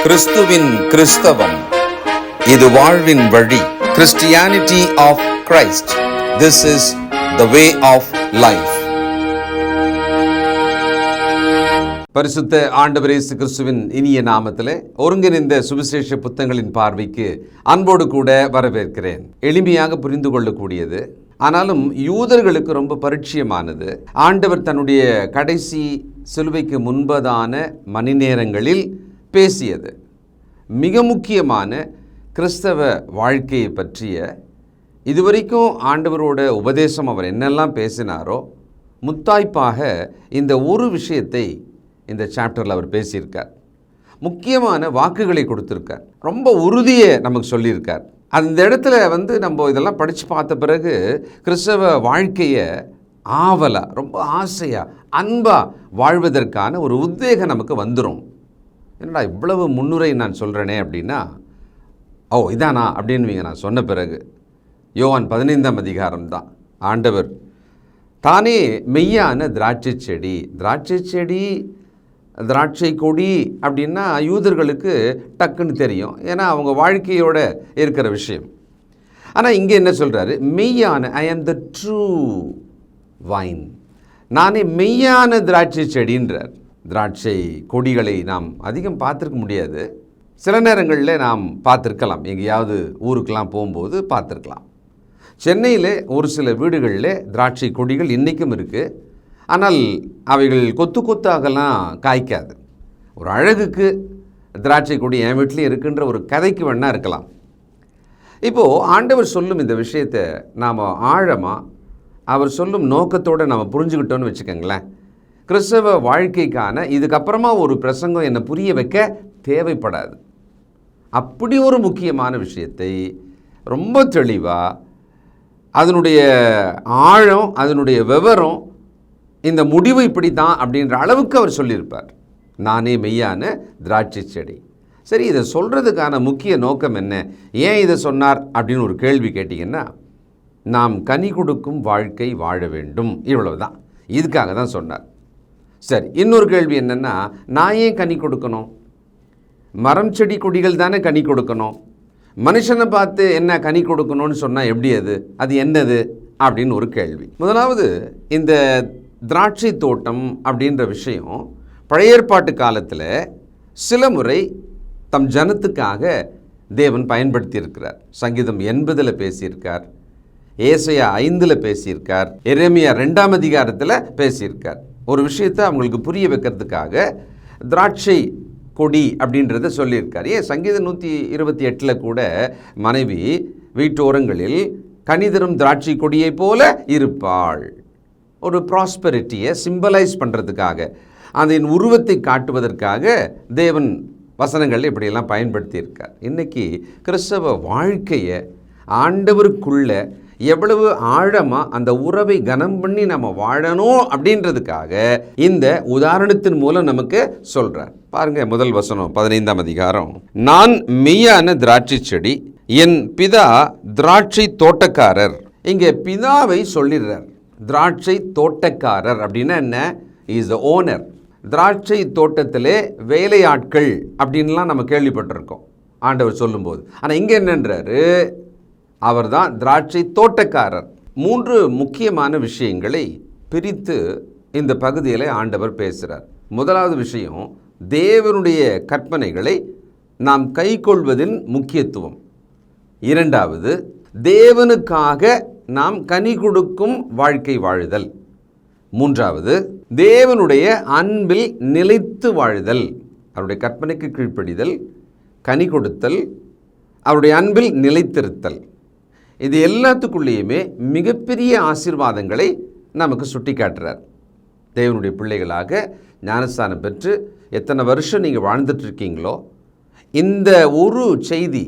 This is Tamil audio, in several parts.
கிறிஸ்துவின் கிறிஸ்தவம், இது வாழ்வின் வழி. Christianity of Christ. This is the way of life. பரிசுத்த ஆண்டவர் இயேசு கிறிஸ்துவின் இனிய நாமத்திலே ஒருங்கிணைந்த சுவிசேஷ புத்தகங்களின் பார்வைக்கு அன்போடு கூட வரவேற்கிறேன். எளிமையாக புரிந்து கொள்ளக்கூடியது, ஆனாலும் யூதர்களுக்கு ரொம்ப பரிச்சயமானது. ஆண்டவர் தன்னுடைய கடைசி சிலுவைக்கு முன்பதான மணி நேரங்களில் பேசியது மிக முக்கியமான கிறிஸ்தவ வாழ்க்கையை பற்றிய, இதுவரைக்கும் ஆண்டவரோட உபதேசம் அவர் என்னெல்லாம் பேசினாரோ முத்தாய்ப்பாக இந்த ஒரு விஷயத்தை இந்த சாப்டரில் அவர் பேசியிருக்கார். முக்கியமான வாக்குகளை கொடுத்துருக்கார், ரொம்ப உறுதியை நமக்கு சொல்லியிருக்கார். அந்த இடத்துல நம்ம இதெல்லாம் படித்து பார்த்த பிறகு கிறிஸ்தவ வாழ்க்கையை ஆவலாக, ரொம்ப ஆசையாக, அன்பாக வாழ்வதற்கான ஒரு உத்வேகம் நமக்கு வந்துடும். என்னடா இவ்வளவு முன்னுரை நான் சொல்கிறேனே அப்படின்னா, இதானா அப்படின்வீங்க. நான் சொன்ன பிறகு யோவான் 15ஆம் அதிகாரம் தான். ஆண்டவர் தானே மெய்யான திராட்சை செடி, திராட்சை கொடி அப்படின்னா யூதர்களுக்கு டக்குன்னு தெரியும், ஏன்னா அவங்க வாழ்க்கையோட இருக்கிற விஷயம். ஆனால் இங்கே என்ன சொல்கிறாரு? மெய்யான, ஐ ஆம் த ட்ரூ வைன், நானே மெய்யான திராட்சை செடின்றார். திராட்சை கொடிகளை நாம் அதிகம் பார்த்துருக்க முடியாது. சில நேரங்களில் நாம் பார்த்துருக்கலாம், எங்கேயாவது ஊருக்கெலாம் போகும்போது பார்த்துருக்கலாம். சென்னையில் ஒரு சில வீடுகளில் திராட்சை கொடிகள் இன்றைக்கும் இருக்குது. ஆனால் அவைகள் கொத்து கொத்தாகலாம் காய்க்காது. ஒரு அழகுக்கு திராட்சை கொடி என் வீட்லேயும் இருக்குன்ற ஒரு கதைக்கு வேணா இருக்கலாம். இப்போது ஆண்டவர் சொல்லும் இந்த விஷயத்தை நாம் ஆழமாக அவர் சொல்லும் நோக்கத்தோடு நம்ம புரிஞ்சுக்கிட்டோன்னு வச்சுக்கோங்களேன், கிறிஸ்தவ வாழ்க்கைக்கான இதுக்கப்புறமா ஒரு பிரசங்கம் என்னை புரிய வைக்க தேவைப்படாது. அப்படி ஒரு முக்கியமான விஷயத்தை ரொம்ப தெளிவாக, அதனுடைய ஆழம், அதனுடைய விவரம், இந்த முடிவு இப்படி தான் அப்படின்ற அளவுக்கு அவர் சொல்லியிருப்பார். நானே மெய்யான திராட்சை செடி. சரி, இதை சொல்கிறதுக்கான முக்கிய நோக்கம் என்ன, ஏன் இதை சொன்னார் அப்படின்னு ஒரு கேள்வி கேட்டிங்கன்னா, நாம் கனி கொடுக்கும் வாழ்க்கை வாழ வேண்டும், இவ்வளவு தான். இதுக்காக தான் சொன்னார். சரி, இன்னொரு கேள்வி என்னென்னா, நான் ஏன் கனி கொடுக்கணும்? மரம் செடி கொடிகள் தானே கனி கொடுக்கணும். மனுஷனை பார்த்து என்ன கனி கொடுக்கணும்னு சொன்னால் எப்படி அது என்னது அப்படின்னு ஒரு கேள்வி. முதலாவது, இந்த திராட்சை தோட்டம் அப்படின்ற விஷயம் பழைய ஏற்பாட்டு காலத்தில் சில முறை தம் ஜனத்துக்காக தேவன் பயன்படுத்தி இருக்கிறார். சங்கீதம் 80 பேசியிருக்கார், ஏசாயா 5 பேசியிருக்கார், எரேமியா 2ஆம் அதிகாரத்தில் பேசியிருக்கார். ஒரு விஷயத்தை அவங்களுக்கு புரிய வைக்கிறதுக்காக திராட்சை கொடி அப்படின்றத சொல்லியிருக்கார். சங்கீதம் 128 கூட மனைவி வீட்டோரங்களில் கனிதரும் திராட்சை கொடியை போல இருப்பாள். ஒரு ப்ராஸ்பெரிட்டியை சிம்பலைஸ் பண்ணுறதுக்காக, அதன் உருவத்தை காட்டுவதற்காக தேவன் வசனங்கள் இப்படியெல்லாம் பயன்படுத்தியிருக்கார். இன்றைக்கி கிறிஸ்தவ வாழ்க்கையை ஆண்டவருக்குள்ள எவ்வளவு ஆழமாக அந்த உறவை கனம் பண்ணி நம்ம வாழணும் அப்படின்றதுக்காக இந்த உதாரணத்தின் மூலம் நமக்கு சொல்கிறார். பாருங்கள், முதல் வசனம் 15ஆம் அதிகாரம். நான் மெய்யான திராட்சை செடி, என் பிதா திராட்சை தோட்டக்காரர். இங்கே பிதாவை சொல்லிடுறார். திராட்சை தோட்டக்காரர் அப்படின்னா என்ன? Is the owner. திராட்சை தோட்டத்திலே வேலையாட்கள் அப்படின்லாம் நம்ம கேள்விப்பட்டிருக்கோம் ஆண்டவர் சொல்லும்போது. ஆனால் இங்கே என்னன்றாரு? அவர் தான் திராட்சை தோட்டக்காரர். 3 முக்கியமான விஷயங்களை பிரித்து இந்த பகுதியில் ஆண்டவர் பேசுகிறார். முதலாவது விஷயம், தேவனுடைய கற்பனைகளை நாம் கைக்கொள்வதின் முக்கியத்துவம். இரண்டாவது, தேவனுக்காக நாம் கனி கொடுக்கும் வாழ்க்கை வாழுதல். மூன்றாவது, தேவனுடைய அன்பில் நிலைத்து வாழுதல். அவருடைய கற்பனைக்கு கீழ்ப்படிதல், கனி கொடுத்தல், அவருடைய அன்பில் நிலைத்திருத்தல். இது எல்லாத்துக்குள்ளேயுமே மிகப்பெரிய ஆசீர்வாதங்களை நமக்கு சுட்டி காட்டுறார். தேவனுடைய பிள்ளைகளாக ஞானஸ்தானம் பெற்று எத்தனை வருஷம் நீங்கள் வாழ்ந்துட்டுருக்கீங்களோ, இந்த ஒரு செய்தி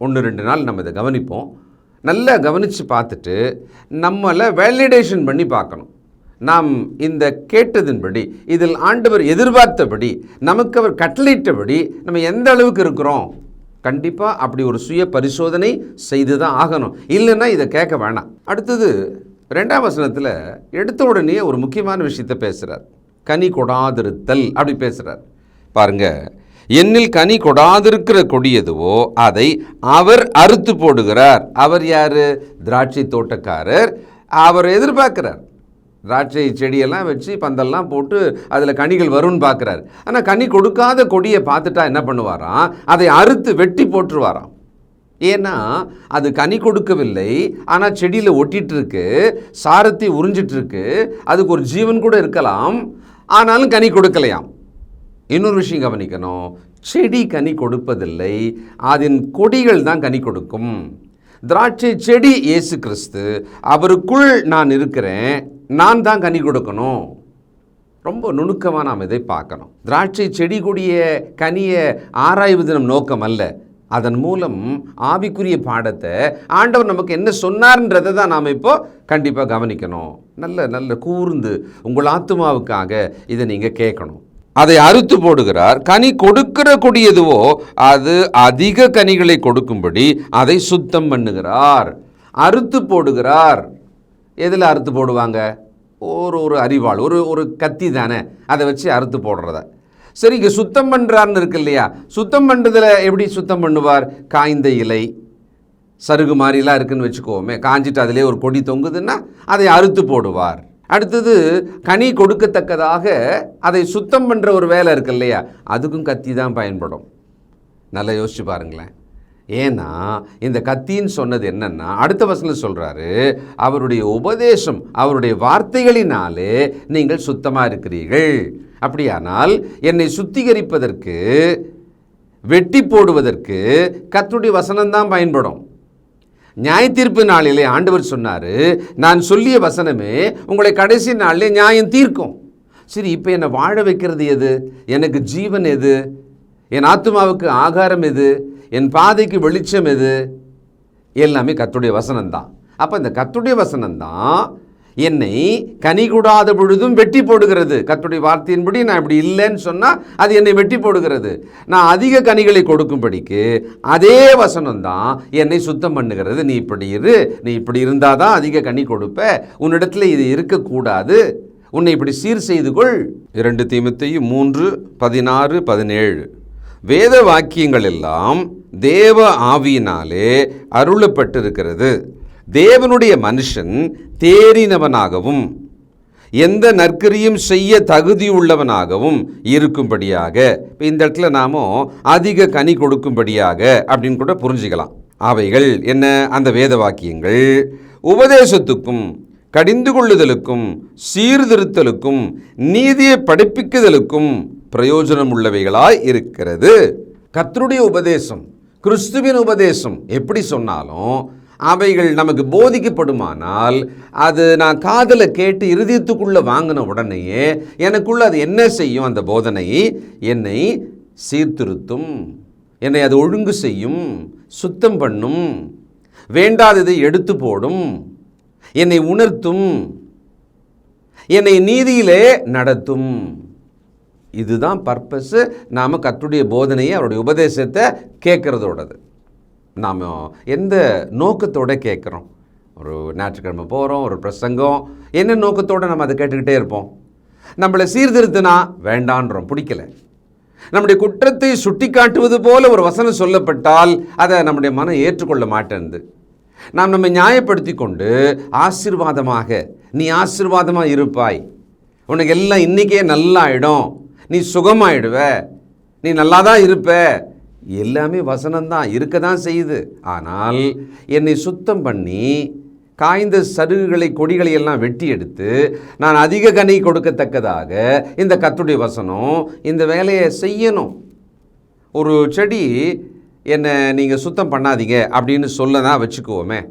1-2 நாள் நம்ம இதை கவனிப்போம். நல்லா கவனித்து பார்த்துட்டு நம்மளை வேலிடேஷன் பண்ணி பார்க்கணும். நாம் இந்த கேட்டதின்படி, இதில் ஆண்டவர் எதிர்பார்த்தபடி, நமக்கு அவர் கட்டளையிட்டபடி நம்ம எந்த அளவுக்கு இருக்கிறோம். கண்டிப்பாக அப்படி ஒரு சுய பரிசோதனை செய்து தான் ஆகணும், இல்லைன்னா இதை கேட்க வேணாம். அடுத்தது 2ஆம் வசனத்தில் எடுத்த உடனே ஒரு முக்கியமான விஷயத்தை பேசுகிறார். கனி கொடாதிருத்தல் அப்படி பேசுகிறார். பாருங்கள், என்னில் கனி கொடாதிருக்கிற கொடி எதுவோ அதை அவர் அறுத்து போடுகிறார். அவர் யாரு? திராட்சை தோட்டக்காரர். அவர் எதிர்பார்க்கிறார், திராட்சை செடியெல்லாம் வச்சு பந்தல்லாம் போட்டு அதில் கனிகள் வரும்னு பார்க்குறாரு. ஆனால் கனி கொடுக்காத கொடியை பார்த்துட்டா என்ன பண்ணுவாராம்? அதை அறுத்து வெட்டி போட்டுருவாராம். ஏன்னா அது கனி கொடுக்கவில்லை, ஆனால் செடியில் ஒட்டிகிட்டு இருக்கு, சாரத்தை உறிஞ்சிட்டு இருக்கு, அதுக்கு ஒரு ஜீவன் கூட இருக்கலாம், ஆனாலும் கனி கொடுக்கலையாம். இன்னொரு விஷயம் கவனிக்கணும், செடி கனி கொடுப்பதில்லை, அதன் கொடிகள் தான் கனி கொடுக்கும். திராட்சை செடி இயேசு கிறிஸ்து, அவருக்குள் நான் இருக்கிறேன், நான் தான் கனி கொடுக்கணும். ரொம்ப நுணுக்கமாக நாம் இதை பார்க்கணும். திராட்சை செடி கொடிய கனியை ஆராய்வது நம் நோக்கம் அல்ல. அதன் மூலம் ஆவிக்குரிய பாடத்தை ஆண்டவர் நமக்கு என்ன சொன்னார்ன்றதை தான் நாம் இப்போ கண்டிப்பாக கவனிக்கணும். நல்ல கூர்ந்து உங்கள் ஆத்துமாவுக்காக இதை நீங்கள் கேட்கணும். அதை அறுத்து போடுகிறார். கனி கொடுக்கிற கொடி எதுவோ அது அதிக கனிகளை கொடுக்கும்படி அதை சுத்தம் பண்ணுகிறார். அறுத்து போடுகிறார். எதில் அறுத்து போடுவாங்க? ஒரு அரிவாள், ஒரு கத்தி தானே, அதை வச்சு அறுத்து போடுறத. சரி, இங்கே சுத்தம் பண்ணுறாருன்னு இருக்கு இல்லையா? சுத்தம் பண்ணுறதில் எப்படி சுத்தம் பண்ணுவார்? காய்ந்த இலை, சருகு மாதிரிலாம் இருக்குன்னு வச்சுக்கோமே, காஞ்சிட்டு அதிலே ஒரு கொடி தொங்குதுன்னா அதை அறுத்து போடுவார். அடுத்தது கனி கொடுக்கத்தக்கதாக அதை சுத்தம் பண்ணுற ஒரு வேலை இருக்கு இல்லையா? அதுக்கும் கத்தி தான் பயன்படும். நல்லா யோசிச்சு பாருங்களேன். ஏன்னா இந்த கத்தின்னு சொன்னது என்னன்னா, அடுத்த வசனம் சொல்கிறாரு, அவருடைய உபதேசம், அவருடைய வார்த்தைகளினாலே நீங்கள் சுத்தமாக இருக்கிறீர்கள். அப்படியானால் என்னை சுத்திகரிப்பதற்கு, வெட்டி போடுவதற்கு கர்த்தருடைய வசனம்தான் பயன்படும். நியாய தீர்ப்பு நாளிலே ஆண்டவர் சொன்னார், நான் சொல்லிய வசனமே உங்களை கடைசி நாளிலே நியாயம் தீர்க்கும். சரி, இப்போ என்னை வாழ வைக்கிறது எது? எனக்கு ஜீவன் எது? என் ஆத்துமாவுக்கு ஆகாரம் எது? என் பாதைக்கு வெளிச்சம் எது? எல்லாமே கர்த்தருடைய வசனம்தான். அப்போ இந்த கர்த்தருடைய வசனம்தான் என்னை கனி கூடாத பொழுதும் வெட்டி போடுகிறது. கர்த்தருடைய வார்த்தையின்படி நான் இப்படி இல்லைன்னு சொன்னால் அது என்னை வெட்டி போடுகிறது. நான் அதிக கனிகளை கொடுக்கும்படிக்கு அதே வசனம்தான் என்னை சுத்தம் பண்ணுகிறது. நீ இப்படி இரு, நீ இப்படி இருந்தால் தான் அதிக கனி கொடுப்ப, உன்னிடத்தில் இது இருக்கக்கூடாது, உன்னை இப்படி சீர் செய்து கொள். 2 தீமோத்தேயு 3:16-17 வேத வாக்கியங்கள் எல்லாம் தேவ ஆவியினாலே அருளப்பட்டிருக்கிறது. தேவனுடைய மனுஷன் தேறினவனாகவும் எந்த நற்கிரியும் செய்ய தகுதியுள்ளவனாகவும் இருக்கும்படியாக, இப்போ இந்த இடத்துல நாம அதிக கனி கொடுக்கும்படியாக அப்படின்னு கூட புரிஞ்சுக்கலாம். அவைகள் என்ன? அந்த வேத வாக்கியங்கள் உபதேசத்துக்கும், கடிந்து கொள்ளுதலுக்கும், சீர்திருத்தலுக்கும், நீதியை படிப்பிக்குதலுக்கும் பிரயோஜனம் உள்ளவைகளாய் இருக்கிறது. கர்த்தருடைய உபதேசம், கிறிஸ்துவின் உபதேசம் எப்படி சொன்னாலும் அவைகள் நமக்கு போதிக்கப்படுமானால் அது நான் காதலை கேட்டு இருதயத்துக்குள்ளே வாங்கின உடனேயே எனக்குள்ள அது என்ன செய்யும்? அந்த போதனை என்னை சீர்திருத்தும், என்னை அது ஒழுங்கு செய்யும், சுத்தம் பண்ணும், வேண்டாததை எடுத்து போடும், என்னை உணர்த்தும், என்னை நீதியிலே நடத்தும். இதுதான் பர்பஸ். நாம் கர்த்தருடைய போதனையை, அவருடைய உபதேசத்தை கேட்குறதோடது. நாம் எந்த நோக்கத்தோடு கேட்குறோம்? ஒரு ஞாயிற்றுக்கிழமை போகிறோம், ஒரு பிரசங்கம், என்ன நோக்கத்தோடு நம்ம அதை கேட்டுக்கிட்டே இருப்போம்? நம்மளை சீர்திருத்தினா வேண்டான்றோம், பிடிக்கல. நம்முடைய குற்றத்தை சுட்டி காட்டுவது போல ஒரு வசனம் சொல்லப்பட்டால் அதை நம்முடைய மனம் ஏற்றுக்கொள்ள மாட்டேன்து. நாம் நம்ம நியாயப்படுத்தி கொண்டு ஆசீர்வாதமாக, நீ ஆசீர்வாதமாக இருப்பாய், உனக்கு எல்லாம் இன்றைக்கே நல்லாயிடும், நீ சுகமாயிடுவ, நீ நல்லா தான் இருப்ப, எல்லாமே வசனம்தான், இருக்க தான் செய்யுது. ஆனால் என்னை சுத்தம் பண்ணி காய்ந்த சருகுகளை, கொடிகளை எல்லாம் வெட்டி எடுத்து நான் அதிக கனி கொடுக்கத்தக்கதாக இந்த கர்த்தருடைய வசனம் இந்த வேலையை செய்யணும். ஒரு செடி என்னை நீங்கள் சுத்தம் பண்ணாதீங்க அப்படின்னு சொல்லதான் வச்சுக்குவோமே,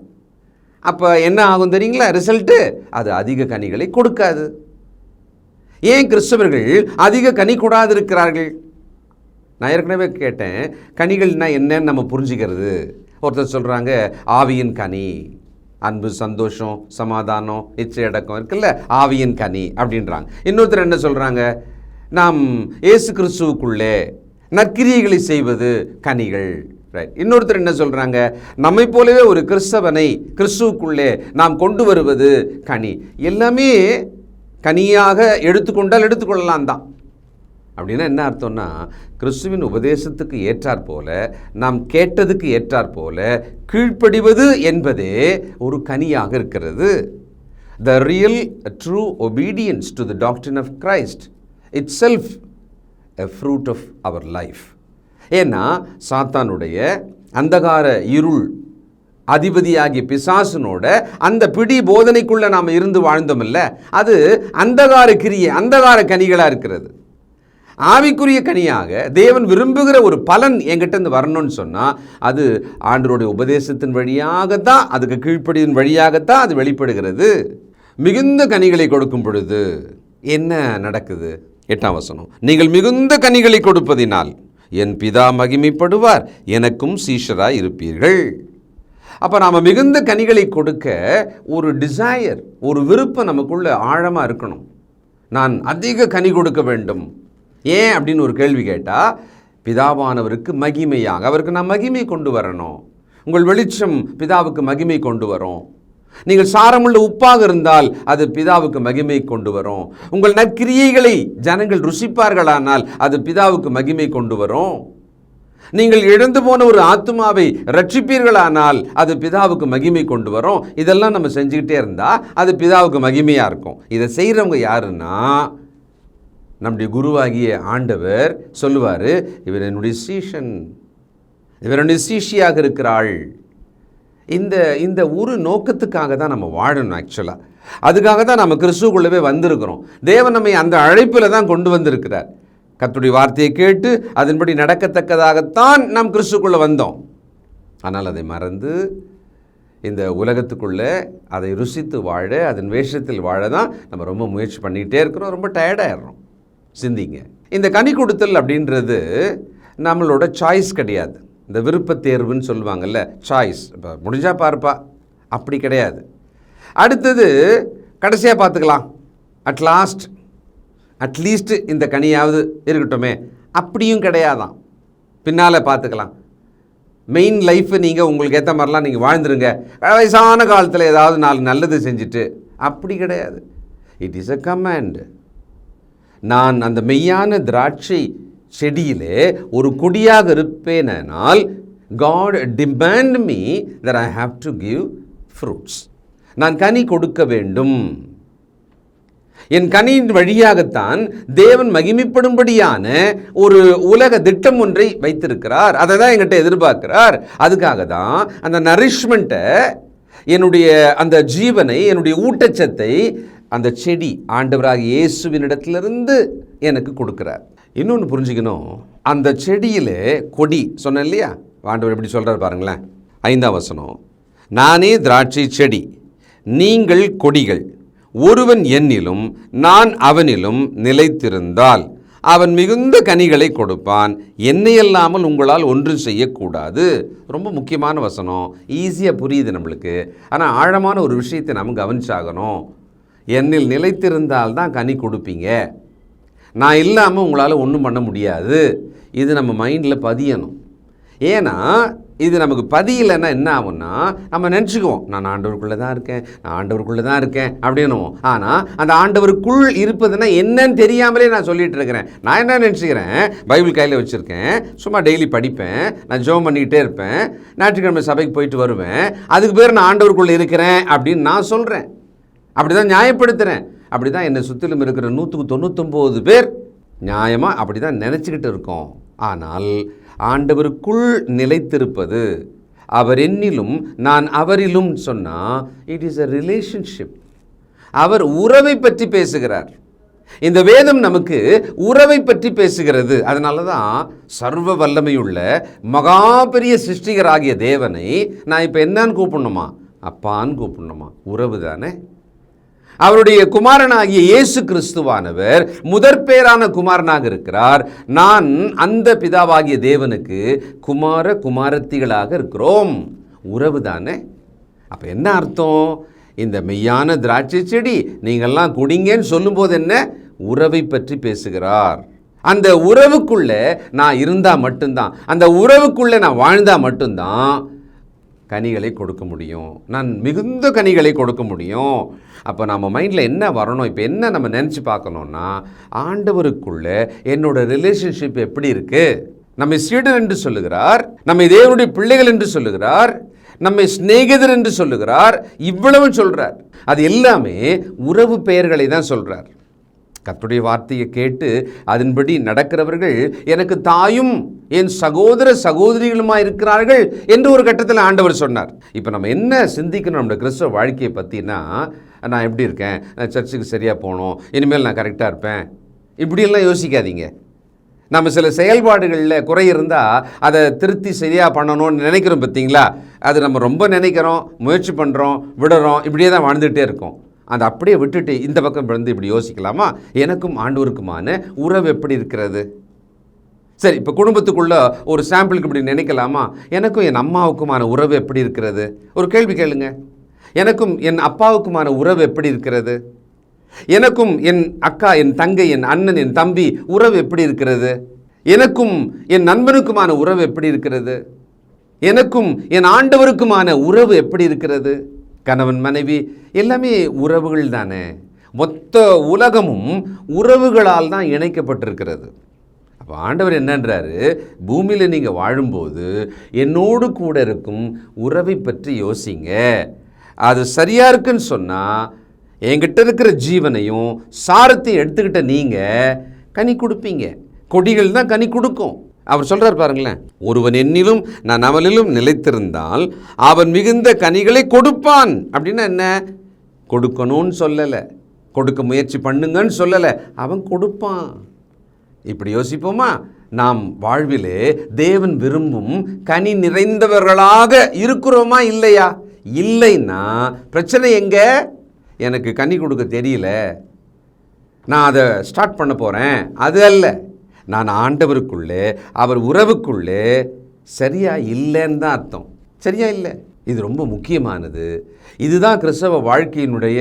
அப்போ என்ன ஆகும் தெரியுங்களா? ரிசல்ட்டு அது அதிக கனிகளை கொடுக்காது. ஏன் கிறிஸ்தவர்கள் அதிக கனி கூடாது இருக்கிறார்கள்? நான் ஏற்கனவே கேட்டேன், கனிகள்னால் என்னன்னு நம்ம புரிஞ்சுக்கிறது. ஒருத்தர் சொல்கிறாங்க ஆவியின் கனி, அன்பு, சந்தோஷம், சமாதானம், இச்சையடக்கம் இருக்குல்ல, ஆவியின் கனி அப்படின்றாங்க. இன்னொருத்தர் என்ன சொல்கிறாங்க? நாம் இயேசு கிறிஸ்துவுக்குள்ளே நற்கிரியைகளை செய்வது கனிகள். ரைட். இன்னொருத்தர் என்ன சொல்கிறாங்க? நம்மை போலவே ஒரு கிறிஸ்தவனை கிறிஸ்துவுக்குள்ளே நாம் கொண்டு வருவது கனி. எல்லாமே கனியாக எடுத்துக்கொண்டால் எடுத்துக்கொள்ளலாம் தான். அப்படின்னா என்ன அர்த்தம்னா, கிறிஸ்துவின் உபதேசத்துக்கு ஏற்றாற் போல, நாம் கேட்டதுக்கு ஏற்றாற் போல கீழ்ப்படிவது என்பதே ஒரு கனியாக இருக்கிறது. The real true obedience to the doctrine of Christ itself a fruit of our life. ஏன்னா சாத்தானுடைய அந்தகார இருள் அதிபதியாகிய பிசாசுனோட அந்த பிடி போதனைக்குள்ள நாம் இருந்து வாழ்ந்தோம் இல்லை, அது அந்தகார கிரியை, அந்தகார கனிகளாக இருக்கிறது. ஆவிக்குரிய கனியாக தேவன் விரும்புகிற ஒரு பலன் என்கிட்ட இருந்து வரணும்னு சொன்னால் அது ஆண்டவருடைய உபதேசத்தின் வழியாகத்தான், அதுக்கு கீழ்ப்படியின் வழியாகத்தான் அது வெளிப்படுகிறது. மிகுந்த கனிகளை கொடுக்கும் பொழுது என்ன நடக்குது? 8ஆம் வசனம், நீங்கள் மிகுந்த கனிகளை கொடுப்பதினால் என் பிதா மகிமைப்படுவார், எனக்கும் சீஷராய் இருப்பீர்கள். அப்போ நாம் மிகுந்த கனிகளை கொடுக்க ஒரு டிசையர், ஒரு விருப்பம் நமக்குள்ள ஆழமாக இருக்கணும். நான் அதிக கனி கொடுக்க வேண்டும். ஏன் அப்படின்னு ஒரு கேள்வி கேட்டால், பிதாவானவருக்கு மகிமையாக, அவருக்கு நான் மகிமை கொண்டு வரணும். உங்கள் வெளிச்சம் பிதாவுக்கு மகிமை கொண்டு வரும். நீங்கள் சாரமுள்ள உப்பாக இருந்தால் அது பிதாவுக்கு மகிமை கொண்டு வரும். உங்கள் நற்கிரியைகளை ஜனங்கள் ருசிப்பார்களானால் அது பிதாவுக்கு மகிமை கொண்டு வரும். நீங்கள் இழந்து போன ஒரு ஆத்துமாவை ரட்சிப்பீர்களானால் அது பிதாவுக்கு மகிமை கொண்டு வரும். இதெல்லாம் நம்ம செஞ்சுக்கிட்டே இருந்தால் அது பிதாவுக்கு மகிமையாக இருக்கும். இதை செய்கிறவங்க யாருன்னா, நம்முடைய குருவாகிய ஆண்டவர் சொல்லுவார், இவர் என்னுடைய சீஷன், இவர் என்னுடைய சீஷியாக இருக்கிறாள். இந்த ஒரு நோக்கத்துக்காக தான் நம்ம வாழணும். ஆக்சுவலாக அதுக்காக தான் நம்ம கிறிஸ்துவுக்குள்ளவே வந்திருக்கிறோம். தேவன் நம்மை அந்த அழைப்பில் தான் கொண்டு வந்திருக்கிறார். கர்த்தருடைய வார்த்தையை கேட்டு அதன்படி நடக்கத்தக்கதாகத்தான் நாம் கிறிஸ்துக்குள்ளே வந்தோம். ஆனால் அதை மறந்து இந்த உலகத்துக்குள்ளே அதை ருசித்து வாழ, அதன் வேஷத்தில் வாழ தான் நம்ம ரொம்ப முயற்சி பண்ணிக்கிட்டே இருக்கிறோம். ரொம்ப டயர்டாகிடுறோம். சிந்திங்க, இந்த கனி கொடுத்தல் அப்படின்றது நம்மளோட சாய்ஸ் கிடையாது. இந்த விருப்ப தேர்வுன்னு சொல்லுவாங்கள்ல, சாய்ஸ், இப்போ முடிஞ்சா பார்ப்பா, அப்படி கிடையாது. அடுத்தது கடைசியாக பார்த்துக்கலாம், அட்லீஸ்ட் இந்த கனியாவது இருக்கட்டுமே, அப்படியும் கிடையாதான். பின்னால் பார்த்துக்கலாம். மெயின் லைஃப்பை நீங்கள் உங்களுக்கு ஏற்ற மாதிரிலாம் நீங்கள் வாழ்ந்துருங்க, வயசான காலத்தில் ஏதாவது 4 நல்லது செஞ்சுட்டு, அப்படி கிடையாது. It is a command. நான் அந்த மெய்யான திராட்சை செடியிலே ஒரு கொடியாக இருப்பேனால் God demand me that I have to give fruits. நான் கனி கொடுக்க வேண்டும். என் கனியின் வழியாகத்தான் தேவன் மகிமைப்படும்படியான ஒரு உலக திட்டம் ஒன்றை வைத்திருக்கிறார். அதை தான் என்கிட்ட எதிர்பார்க்கிறார். அதுக்காக தான் அந்த நரிஷ்மெண்ட்டை, என்னுடைய அந்த ஜீவனை, என்னுடைய ஊட்டச்சத்தை அந்த செடி ஆண்டவராகிய இயேசுவினிடத்திலிருந்து எனக்கு கொடுக்கிறார். இன்னொன்று புரிஞ்சுக்கணும், அந்த செடியிலே கொடி சொன்னேன் இல்லையா, ஆண்டவர் எப்படி சொல்கிறார் பாருங்களேன். 5ஆம் வசனம், நானே திராட்சை செடி, நீங்கள் கொடிகள். ஒருவன் என்னிலும் நான் அவனிலும் நிலைத்திருந்தால் அவன் மிகுந்த கனிகளை கொடுப்பான். என்னையல்லாமல் உங்களால் ஒன்றும் செய்யக்கூடாது. ரொம்ப முக்கியமான வசனம், ஈஸியாக புரியுது நம்மளுக்கு. ஆனால் ஆழமான ஒரு விஷயத்தை நம்ம கவனிச்சாகணும். என்னில் நிலைத்திருந்தால் தான் கனி கொடுப்பீங்க, நான் இல்லாமல் உங்களால் ஒன்றும் பண்ண முடியாது. இது நம்ம மைண்டில் பதியணும். ஏன்னா இது நமக்கு பதியலைன்னா என்ன ஆகும்னா, நம்ம நினச்சிக்குவோம், நான் ஆண்டவருக்குள்ளே தான் இருக்கேன் அப்படின்னுவோம். ஆனால் அந்த ஆண்டவருக்குள் இருப்பதுன்னா என்னன்னு தெரியாமலே நான் சொல்லிகிட்டு இருக்கிறேன். நான் என்ன நினச்சிக்கிறேன், பைபிள் கையில் வச்சுருக்கேன், சும்மா டெய்லி படிப்பேன், நான் ஜெபம் பண்ணிக்கிட்டே இருப்பேன், ஞாயிற்றுக்கிழமை சபைக்கு போயிட்டு வருவேன், அதுக்கு பேர் நான் ஆண்டவருக்குள்ளே இருக்கிறேன் அப்படின்னு நான் சொல்கிறேன். அப்படி தான் நியாயப்படுத்துகிறேன். அப்படி தான் என்னை சுற்றிலும் இருக்கிற 199 பேர் நியாயமாக அப்படி தான் நினச்சிக்கிட்டு இருக்கோம். ஆனால் ஆண்டவருக்குள் நிலைத்திருப்பது, அவர் என்னிலும் நான் அவரிலும் சொன்னால், இட் இஸ் அ ரிலேஷன்ஷிப். அவர் உறவை பற்றி பேசுகிறார். இந்த வேதம் நமக்கு உறவை பற்றி பேசுகிறது. அதனால தான் சர்வ வல்லமையுள்ள மகா பெரிய சிருஷ்டிகராகிய தேவனை நான் இப்போ என்னன்னு கூப்பிடணுமா, அப்பான்னு கூப்பிடணுமா? உறவு தானே. அவருடைய குமாரனாகிய இயேசு கிறிஸ்துவானவர் முதற்பேரான குமாரனாக இருக்கிறார். நான் அந்த பிதாவாகிய தேவனுக்கு குமார குமாரத்திகளாக இருக்கிறோம். உறவு தானே. அப்போ என்ன அர்த்தம்? இந்த மெய்யான திராட்சை செடி நீங்கள்லாம் குடிங்கன்னு சொல்லும்போது என்ன, உறவை பற்றி பேசுகிறார். அந்த உறவுக்குள்ளே நான் இருந்தால் மட்டும்தான், அந்த உறவுக்குள்ளே நான் வாழ்ந்தால் மட்டும்தான் கனிகளை கொடுக்க முடியும், நான் மிகுந்த கனிகளை கொடுக்க முடியும். அப்போ நம்ம மைண்டில் என்ன வரணும், இப்போ என்ன நம்ம நினச்சி பார்க்கணுன்னா, ஆண்டவருக்குள்ள என்னோட ரிலேஷன்ஷிப் எப்படி இருக்குது? நம்மை சீடர் என்று சொல்லுகிறார், நம்மை தேவனுடைய பிள்ளைகள் என்று சொல்லுகிறார், நம்மை சிநேகிதர் என்று சொல்லுகிறார், இவ்வளவு சொல்கிறார். அது எல்லாமே உறவு பெயர்களை தான் சொல்கிறார். கர்த்தருடைய வார்த்தையை கேட்டு அதன்படி நடக்கிறவர்கள் எனக்கு தாயும் என் சகோதர சகோதரிகளுமாக இருக்கிறார்கள் என்று ஒரு கட்டத்தில் ஆண்டவர் சொன்னார். இப்போ நம்ம என்ன சிந்திக்கணும் நம்முடைய கிறிஸ்தவ வாழ்க்கையை பற்றினா, நான் எப்படி இருக்கேன், நான் சர்ச்சுக்கு சரியாக போகணும், இனிமேல் நான் கரெக்டாக இருப்பேன், இப்படியெல்லாம் யோசிக்காதீங்க. நம்ம சில செயல்பாடுகளில் குறை இருந்தால் அதை திருத்தி சரியாக பண்ணணும்னு நினைக்கிறோம் பார்த்தீங்களா? அது நம்ம ரொம்ப நினைக்கிறோம், முயற்சி பண்ணுறோம், விடுறோம், இப்படியே தான் வாழ்ந்துகிட்டே இருக்கோம். அதை அப்படியே விட்டுட்டு இந்த பக்கம் விழுந்து இப்படி யோசிக்கலாமா, எனக்கும் ஆண்டவருக்குமான உறவு எப்படி இருக்கிறது? சரி, இப்போ குடும்பத்துக்குள்ளே ஒரு சாம்பிளுக்கு இப்படி நினைக்கலாமா, எனக்கும் என் அம்மாவுக்குமான உறவு எப்படி இருக்கிறது? ஒரு கேள்வி கேளுங்க. எனக்கும் என் அப்பாவுக்குமான உறவு எப்படி இருக்கிறது? எனக்கும் என் அக்கா, என் தங்கை, என் அண்ணன், என் தம்பி உறவு எப்படி இருக்கிறது? எனக்கும் என் நண்பனுக்குமான உறவு எப்படி இருக்கிறது? எனக்கும் என் ஆண்டவருக்குமான உறவு எப்படி இருக்கிறது? கணவன் மனைவி எல்லாமே உறவுகள் தானே. மொத்த உலகமும் உறவுகளால் தான் இணைக்கப்பட்டிருக்கிறது. அப்போ ஆண்டவர் என்னன்றாரு, பூமியில் நீங்கள் வாழும்போது என்னோடு கூட இருக்கும் உறவை பற்றி யோசிங்க. அது சரியாக இருக்குன்னு சொன்னால் என்கிட்ட இருக்கிற ஜீவனையும் சாரத்தையும் எடுத்துக்கிட்ட நீங்கள் கனி கொடுப்பீங்க. கொடிகள் தான் கனி கொடுக்கும். அவர் சொல்கிறார் பாருங்களேன், ஒருவன் என்னிலும் நான் அவனிலும் நிலைத்திருந்தால் அவன் மிகுந்த கனிகளை கொடுப்பான். அப்படின்னா என்ன? கொடுக்கணும்னு சொல்லலை, கொடுக்க முயற்சி பண்ணுங்கன்னு சொல்லலை, அவன் கொடுப்பான். இப்படி யோசிப்போமா? நாம் வாழ்விலே தேவன் விரும்பும் கனி நிறைந்தவர்களாக இருக்கிறோமா இல்லையா? இல்லைன்னா பிரச்சனை எங்கே? எனக்கு கனி கொடுக்க தெரியல, நான் அதை ஸ்டார்ட் பண்ண போகிறேன், அது அல்ல. நான் ஆண்டவருக்குள்ளே அவர் உறவுக்குள்ளே சரியா இல்லைன்னு தான் அர்த்தம். சரியா இல்லை. இது ரொம்ப முக்கியமானது. இதுதான் கிறிஸ்தவ வாழ்க்கையினுடைய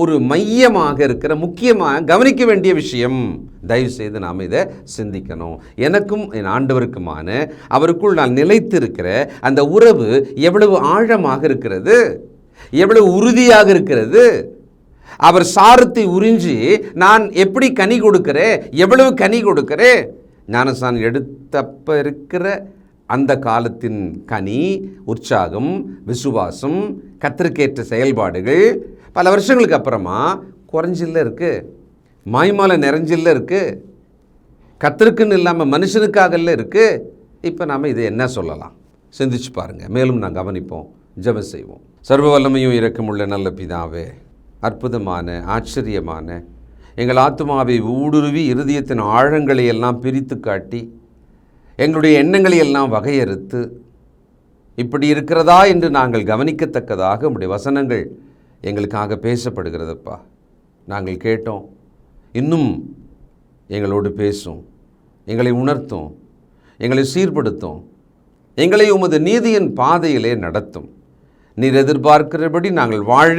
ஒரு மையமாக இருக்கிற, முக்கியமாக கவனிக்க வேண்டிய விஷயம். தயவு செய்து நாம் இதை சிந்திக்கணும். எனக்கும் என் ஆண்டவருக்குமான அவருக்குள் நான் நிலைத்திருக்கிற அந்த உறவு எவ்வளவு ஆழமாக இருக்கிறது, எவ்வளவு உறுதியாக இருக்கிறது. அவர் சாரத்தை உறிஞ்சி நான் எப்படி கனி கொடுக்கிறேன், எவ்வளவு கனி கொடுக்கிறேன். ஞானஸ்நானம் எடுத்தப்ப இருக்கிற அந்த காலத்தின் கனி உற்சாகம், விசுவாசம், கர்த்தருக்கேற்ற செயல்பாடுகள் பல வருஷங்களுக்கு அப்புறமா குறைஞ்சில்ல இருக்குது, மாய்மாலை நிறைஞ்சில்ல இருக்குது, கர்த்தருக்குன்னு இல்லாமல் மனுஷனுக்காகல இருக்குது. இப்போ நாம் இதை என்ன சொல்லலாம்? சிந்திச்சு பாருங்கள். மேலும் நான் கவனிப்போம், ஜெபம் செய்வோம். சர்வ வல்லமையும் இரக்கமுள்ள நல்ல பிதாவே, அற்புதமான ஆச்சரியமான எங்கள் ஆத்துமாவை ஊடுருவி இருதயத்தின் ஆழங்களை எல்லாம் பிரித்து காட்டி எங்களுடைய எண்ணங்களை எல்லாம் வகையறுத்து இப்படி இருக்கிறதா என்று நாங்கள் கவனிக்கத்தக்கதாக உம்முடைய வசனங்கள் எங்களுக்காக பேசப்படுகிறதப்பா. நாங்கள் கேட்டோம், இன்னும் எங்களோடு பேசும், எங்களை உணர்த்தும், எங்களை சீர்படுத்தும், எங்களை உமது நீதியின் பாதையிலே நடத்தும். நீர் எதிர்பார்க்கிறபடி நாங்கள் வாழ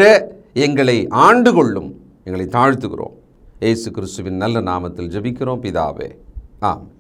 எங்களை ஆண்டு கொள்ளும். எங்களை தாழ்த்துகிறோம். இயேசு கிறிஸ்துவின் நல்ல நாமத்தில் ஜெபிக்கிறோம் பிதாவே, ஆமென்.